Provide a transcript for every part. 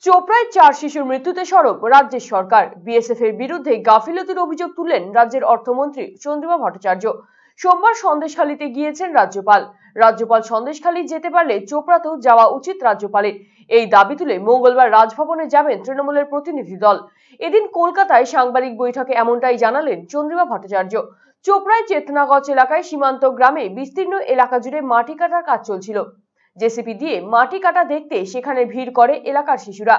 চোপড়ায় 4 শিশুর মৃত্যুতে সরব রাজ্যের সরকার। বিএসএফ এর বিরুদ্ধে গাফিলতির অভিযোগ তুললেন রাজ্যের অর্থমন্ত্রী চন্দ্রিমা ভট্টাচার্য। সোমবার সন্দেশখালীতে গিয়েছেন রাজ্যপাল সন্দেশখালী যেতে পারলে চোপড়াতেও যাওয়া উচিত রাজ্যপালের। এই দাবি তুলে মঙ্গলবার রাজভবনে যাবেন তৃণমূলের প্রতিনিধি দল। এদিন কলকাতায় সাংবাদিক বৈঠকে এমনটাই জানালেন চন্দ্রিমা ভট্টাচার্য। চোপড়ায় চেতনাগঞ্জ এলাকায় সীমান্ত গ্রামে বিস্তীর্ণ এলাকা জুড়ে মাটি কাটার কাজ চলছিল। জেসিপি দিয়ে মাটি কাটা দেখতে সেখানে ভিড় করে এলাকার শিশুরা।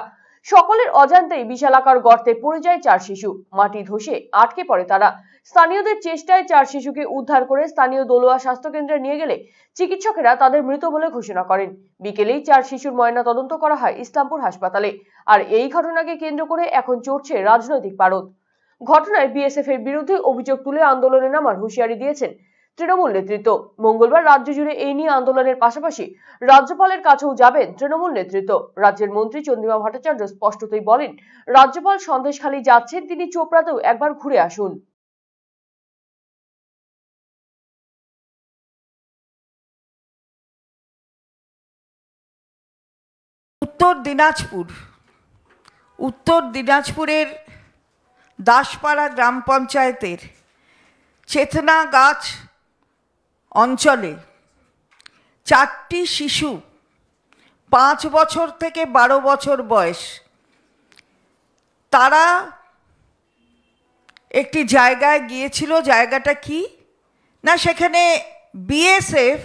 সকলের অজান্তেই বিশালাকার গর্তে পড়ে যায় 4 শিশু। মাটি ধসে আটকে পড়ে তারা। স্থানীয়দের চেষ্টায় 4 শিশুকে উদ্ধার করে স্থানীয় দলুয়া স্বাস্থ্য কেন্দ্রে নিয়ে গেলে চিকিৎসকেরা তাদের মৃত বলে ঘোষণা করেন। বিকেলেই 4 শিশুর ময়না তদন্ত করা হয় ইসলামপুর হাসপাতালে। আর এই ঘটনাকে কেন্দ্র করে এখন চড়ছে রাজনৈতিক পারদ। ঘটনায় বিএসএফ এর বিরুদ্ধে অভিযোগ তুলে আন্দোলনে নামার হুঁশিয়ারি দিয়েছেন তৃণমূল নেতৃত্ব। মঙ্গলবার রাজ্য জুড়ে এই নিয়ে আন্দোলনের পাশাপাশি রাজ্যপালের কাছেও যাবেন তৃণমূল নেতৃত্ব। রাজ্যের মন্ত্রী চন্দ্রিমা ভট্টাচার্য স্পষ্টতই বলেন, রাজ্যপাল সন্দেশখালী যাচ্ছেন, তিনি চোপড়াতেও একবার ঘুরে আসুন। উত্তর দিনাজপুরের দাসপাড়া গ্রাম পঞ্চায়েতের চেতনাগাছ অঞ্চলে 4টি শিশু 5 বছর থেকে 12 বছর বয়স, তারা একটি জায়গায় গিয়েছিল। জায়গাটা কি না, সেখানে বিএসএফ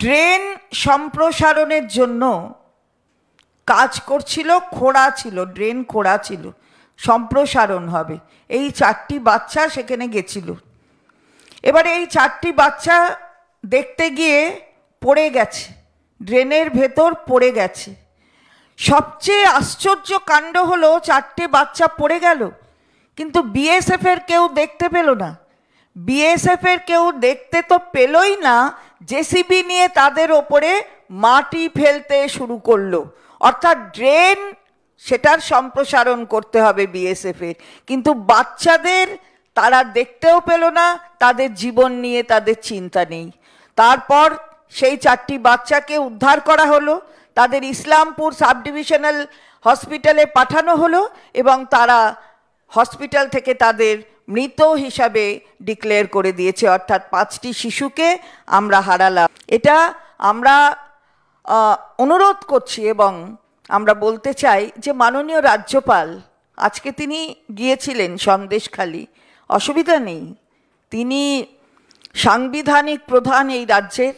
ড্রেন সম্প্রসারণের জন্য কাজ করছিল। খোঁড়া ছিল, ড্রেন খোঁড়া ছিল, সম্প্রসারণ হবে। এই 4টি বাচ্চা সেখানে গেছিল। এবারে এই 4টি বাচ্চা দেখতে গিয়ে পড়ে গেছে, ড্রেনের ভেতর পড়ে গেছে। সবচেয়ে আশ্চর্য কাণ্ড হলো 4টে বাচ্চা পড়ে গেল, কিন্তু বিএসএফ এর কেউ দেখতে পেল না। বিএসএফ এর কেউ দেখতে তো পেলই না, জেসিবি নিয়ে তাদের ওপরে মাটি ফেলতে শুরু করলো। অর্থাৎ ড্রেন সেটার সম্প্রসারণ করতে হবে বিএসএফ এর, কিন্তু বাচ্চাদের তারা দেখতেও পেল না, তাদের জীবন নিয়ে তাদের চিন্তা নেই। তারপর সেই 4টি বাচ্চাকে উদ্ধার করা হলো, তাদের ইসলামপুর সাব ডিভিশনাল হসপিটালে পাঠানো হলো এবং তারা হসপিটাল থেকে তাদের মৃত হিসাবে ডিক্লেয়ার করে দিয়েছে। অর্থাৎ 5টি শিশুকে আমরা হারালাম। এটা আমরা অনুরোধ করছি এবং আমরা বলতে চাই যে মাননীয় রাজ্যপাল আজকে তিনি গিয়েছিলেন সন্দেশখালী, অসুবিধা নেই, তিনি সাংবিধানিক প্রধান এই রাজ্যের,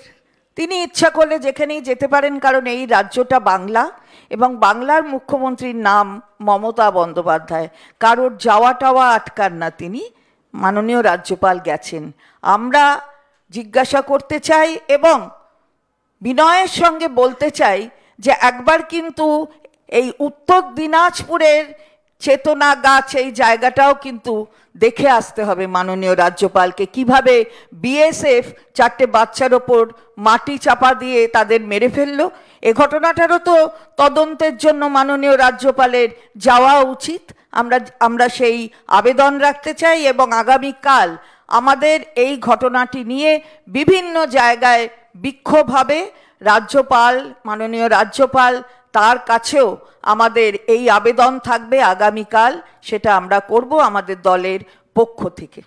তিনি ইচ্ছা করলে যেখানেই যেতে পারেন, কারণ এই রাজ্যটা বাংলা এবং বাংলার মুখ্যমন্ত্রীর নাম মমতা বন্দ্যোপাধ্যায়। কারোর যাওয়া টাওয়া আটকার না, তিনি মাননীয় রাজ্যপাল গেছেন। আমরা জিজ্ঞাসা করতে চাই এবং বিনয়ের সঙ্গে বলতে চাই যে একবার কিন্তু এই উত্তর দিনাজপুরের চেতনা গাছ এই জায়গাটাও কিন্তু দেখে আসতে হবে মাননীয় রাজ্যপালকে, কিভাবে বিএসএফ 4টে বাচ্চার ওপর মাটি চাপা দিয়ে তাদের মেরে ফেললো। এ ঘটনাটারও তো তদন্তের জন্য মাননীয় রাজ্যপালের যাওয়া উচিত। আমরা সেই আবেদন রাখতে চাই এবং আগামীকাল আমাদের এই ঘটনাটি নিয়ে বিভিন্ন জায়গায় বিক্ষোভ হবে। রাজ্যপাল, মাননীয় রাজ্যপাল, তার কাছেও আমাদের এই আবেদন থাকবে আগামীকাল, সেটা আমরা করব আমাদের দলের পক্ষ থেকে।